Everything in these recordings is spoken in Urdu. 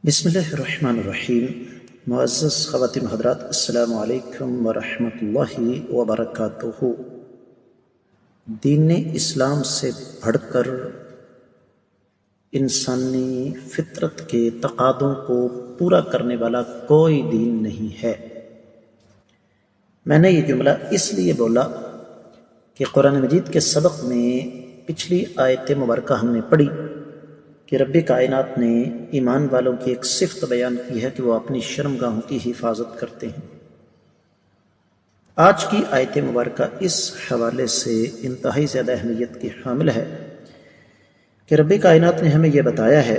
بسم اللہ الرحمن الرحیم۔ معزز خواتین حضرات، السلام علیکم ورحمۃ اللہ وبرکاتہ۔ دین اسلام سے بڑھ کر انسانی فطرت کے تقاضوں کو پورا کرنے والا کوئی دین نہیں ہے۔ میں نے یہ جملہ اس لیے بولا کہ قرآن مجید کے سبق میں پچھلی آیت مبارکہ ہم نے پڑھی کہ رب کائنات نے ایمان والوں کی ایک صفت بیان کی ہے کہ وہ اپنی شرمگاہوں کی حفاظت کرتے ہیں۔ آج کی آیت مبارکہ اس حوالے سے انتہائی زیادہ اہمیت کی حامل ہے کہ رب کائنات نے ہمیں یہ بتایا ہے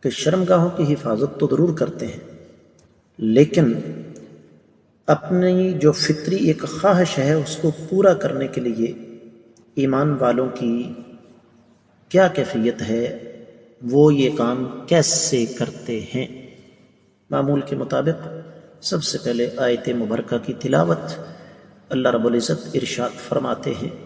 کہ شرمگاہوں کی حفاظت تو ضرور کرتے ہیں، لیکن اپنی جو فطری ایک خواہش ہے اس کو پورا کرنے کے لیے ایمان والوں کی کیا کیفیت ہے، وہ یہ کام کیسے کرتے ہیں۔ معمول کے مطابق سب سے پہلے آیت مبارکہ کی تلاوت اللہ رب العزت ارشاد فرماتے ہیں،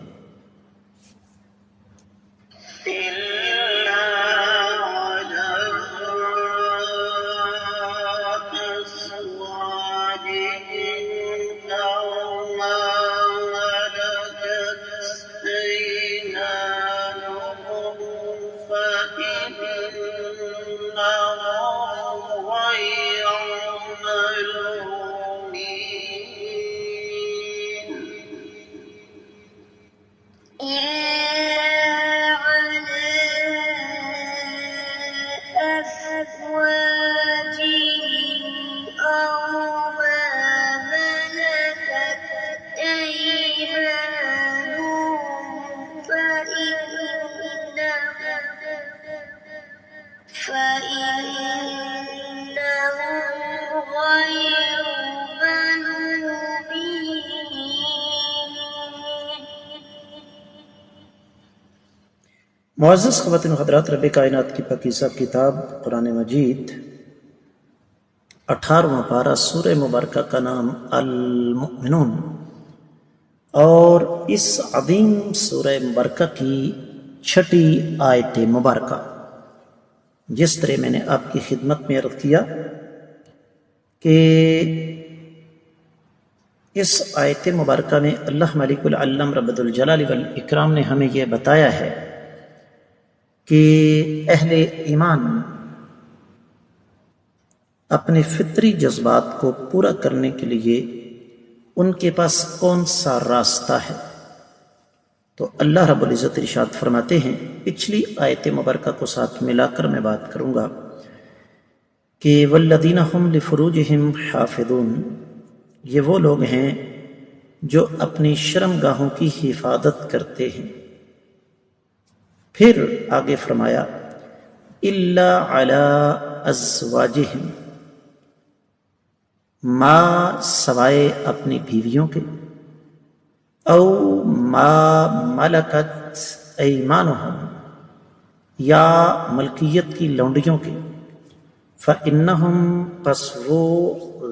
معزز خواتین و حضرات، رب کائنات کی پاکیزہ کتاب قرآن مجید 18واں پارہ سورہ مبارکہ کا نام المؤمنون، اور اس عظیم سورہ مبارکہ کی 6ٹی آیت مبارکہ، جس طرح میں نے آپ کی خدمت میں عرض کیا کہ اس آیت مبارکہ میں اللہ ملک العلم رب الجلال والاکرام نے ہمیں یہ بتایا ہے کہ اہل ایمان اپنے فطری جذبات کو پورا کرنے کے لیے ان کے پاس کون سا راستہ ہے۔ تو اللہ رب العزت ارشاد فرماتے ہیں، پچھلی آیت مبارکہ کو ساتھ ملا کر میں بات کروں گا کہ والذین هم لفروجہم حافظون، یہ وہ لوگ ہیں جو اپنی شرمگاہوں کی حفاظت کرتے ہیں۔ پھر آگے فرمایا الا علی ازواجہم، ما سوائے اپنی بیویوں کے، او ما ملکت ایمانہم، یا ملکیت کی لونڈیوں کے، فإنہم، پس وہ،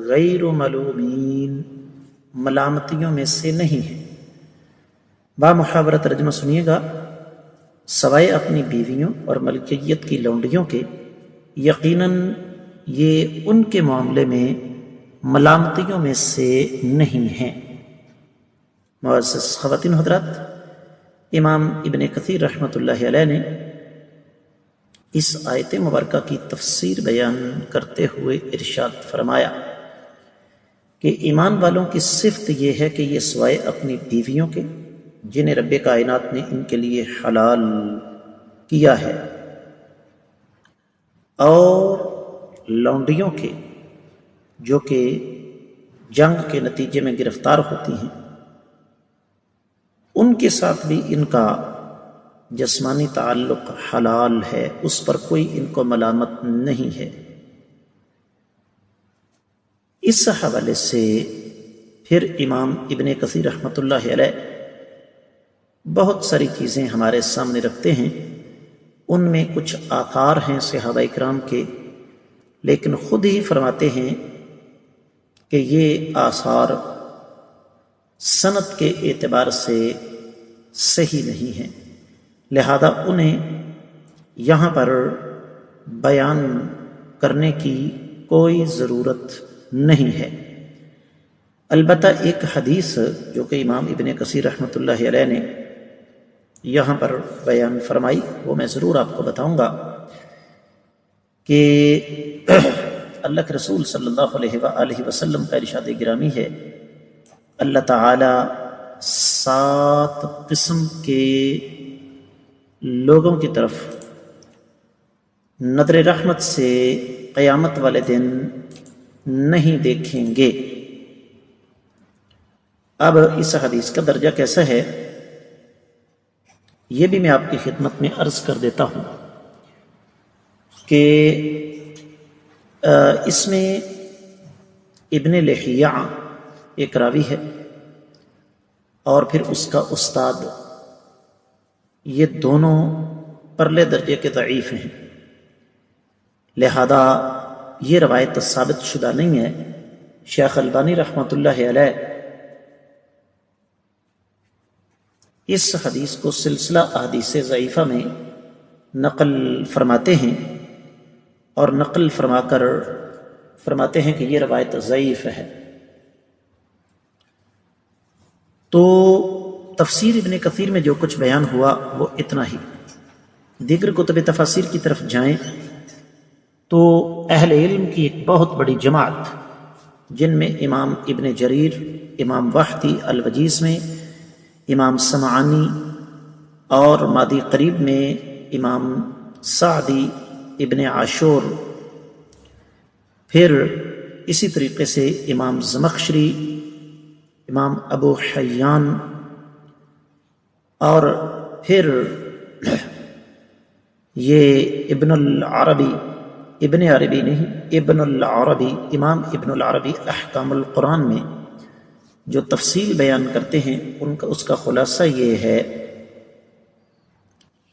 غیر ملومین، ملامتیوں میں سے نہیں ہیں۔ با محاورہ ترجمہ سنیے گا، سوائے اپنی بیویوں اور ملکیت کی لونڈیوں کے، یقیناً یہ ان کے معاملے میں ملامتیوں میں سے نہیں ہیں۔ معزز خواتین حضرات، امام ابن کثیر رحمۃ اللہ علیہ نے اس آیت مبارکہ کی تفسیر بیان کرتے ہوئے ارشاد فرمایا کہ ایمان والوں کی صفت یہ ہے کہ یہ سوائے اپنی بیویوں کے، جنہیں رب کائنات نے ان کے لیے حلال کیا ہے، اور لونڈیوں کے جو کہ جنگ کے نتیجے میں گرفتار ہوتی ہیں، ان کے ساتھ بھی ان کا جسمانی تعلق حلال ہے، اس پر کوئی ان کو ملامت نہیں ہے۔ اس حوالے سے پھر امام ابن کثیر رحمۃ اللہ علیہ بہت ساری چیزیں ہمارے سامنے رکھتے ہیں۔ ان میں کچھ آثار ہیں صحابہ اکرام کے، لیکن خود ہی فرماتے ہیں کہ یہ آثار سند کے اعتبار سے صحیح نہیں ہیں، لہذا انہیں یہاں پر بیان کرنے کی کوئی ضرورت نہیں ہے۔ البتہ ایک حدیث جو کہ امام ابن کثیر رحمۃ اللہ علیہ نے یہاں پر بیان فرمائی وہ میں ضرور آپ کو بتاؤں گا کہ اللہ کے رسول صلی اللہ علیہ وآلہ وسلم کا ارشاد گرامی ہے، اللہ تعالی 7 قسم کے لوگوں کی طرف نظر رحمت سے قیامت والے دن نہیں دیکھیں گے۔ اب اس حدیث کا درجہ کیسا ہے یہ بھی میں آپ کی خدمت میں عرض کر دیتا ہوں کہ اس میں ابن لہیع ایک راوی ہے اور پھر اس کا استاد، یہ دونوں پرلے درجے کے ضعیف ہیں، لہذا یہ روایت ثابت شدہ نہیں ہے۔ شیخ البانی رحمۃ اللہ علیہ اس حدیث کو سلسلہ احادیث ضعیفہ میں نقل فرماتے ہیں اور نقل فرما کر فرماتے ہیں کہ یہ روایت ضعیف ہے۔ تو تفسیر ابن کثیر میں جو کچھ بیان ہوا وہ اتنا ہی۔ دیگر کتب تفاسیر کی طرف جائیں تو اہل علم کی ایک بہت بڑی جماعت، جن میں امام ابن جریر، امام وحدی الوجیز میں، امام سمعانی اور مادی قریب میں امام سعدی ابن عاشور، پھر اسی طریقے سے امام زمخشری، امام ابو حیان، اور پھر یہ ابن العربی، ابن عربی نہیں، ابن العربی، امام ابن العربی احکام القرآن میں جو تفصیل بیان کرتے ہیں اس کا خلاصہ یہ ہے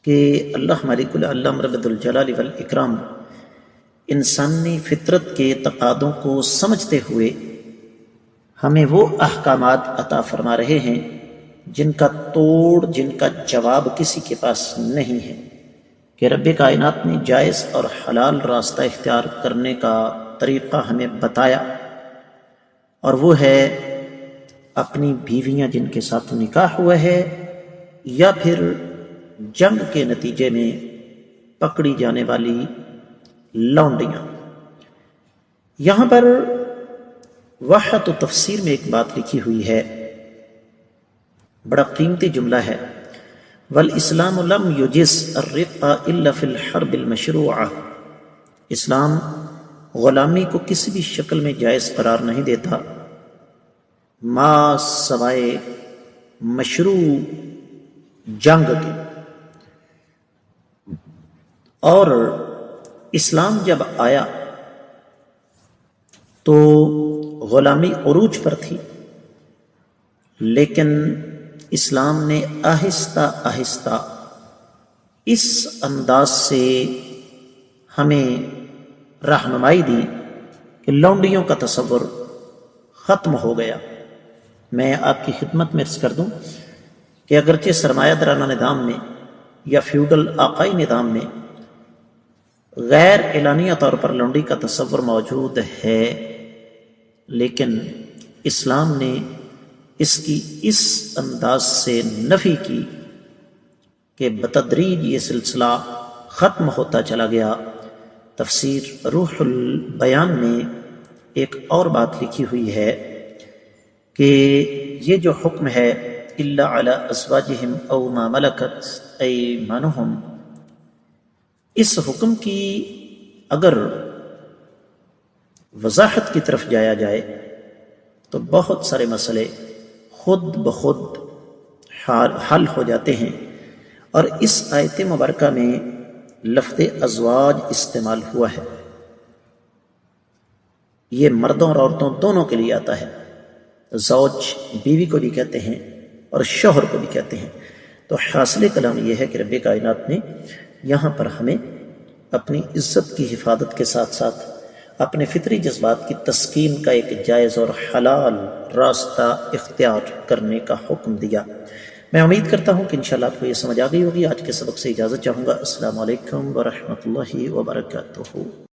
کہ اللہ مالک العلم رب الجلال والاکرام انسانی فطرت کے تقاضوں کو سمجھتے ہوئے ہمیں وہ احکامات عطا فرما رہے ہیں جن کا توڑ، جن کا جواب کسی کے پاس نہیں ہے، کہ رب کائنات نے جائز اور حلال راستہ اختیار کرنے کا طریقہ ہمیں بتایا، اور وہ ہے اپنی بیویاں جن کے ساتھ نکاح ہوا ہے یا پھر جنگ کے نتیجے میں پکڑی جانے والی لونڈیاں۔ یہاں پر وحدۃ تفسیر میں ایک بات لکھی ہوئی ہے، بڑا قیمتی جملہ ہے، والاسلام لم یجز الرق الا فی الحرب المشروعہ، اسلام غلامی کو کسی بھی شکل میں جائز قرار نہیں دیتا ما سوائے مشروع جنگ کے۔ اور اسلام جب آیا تو غلامی عروج پر تھی، لیکن اسلام نے آہستہ آہستہ اس انداز سے ہمیں رہنمائی دی کہ لونڈیوں کا تصور ختم ہو گیا۔ میں آپ کی خدمت میں عرض کر دوں کہ اگرچہ سرمایہ دارانہ نظام میں یا فیوڈل آقائی نظام میں غیر اعلانیہ طور پر لونڈی کا تصور موجود ہے، لیکن اسلام نے اس کی اس انداز سے نفی کی کہ بتدریج یہ سلسلہ ختم ہوتا چلا گیا۔ تفسیر روح البیان میں ایک اور بات لکھی ہوئی ہے کہ یہ جو حکم ہے الا علی ازواجہم او ما ملکت ایمانہم، اس حکم کی اگر وضاحت کی طرف جایا جائے تو بہت سارے مسئلے خود بخود حل ہو جاتے ہیں، اور اس آیت مبارکہ میں لفظ ازواج استعمال ہوا ہے، یہ مردوں اور عورتوں دونوں کے لیے آتا ہے، زوج بیوی کو بھی کہتے ہیں اور شوہر کو بھی کہتے ہیں۔ تو حاصل کلام یہ ہے کہ رب کائنات نے یہاں پر ہمیں اپنی عزت کی حفاظت کے ساتھ ساتھ اپنے فطری جذبات کی تسکین کا ایک جائز اور حلال راستہ اختیار کرنے کا حکم دیا۔ میں امید کرتا ہوں کہ انشاءاللہ آپ کو یہ سمجھ آ گئی ہوگی۔ آج کے سبق سے اجازت چاہوں گا۔ السلام علیکم ورحمۃ اللہ وبرکاتہ۔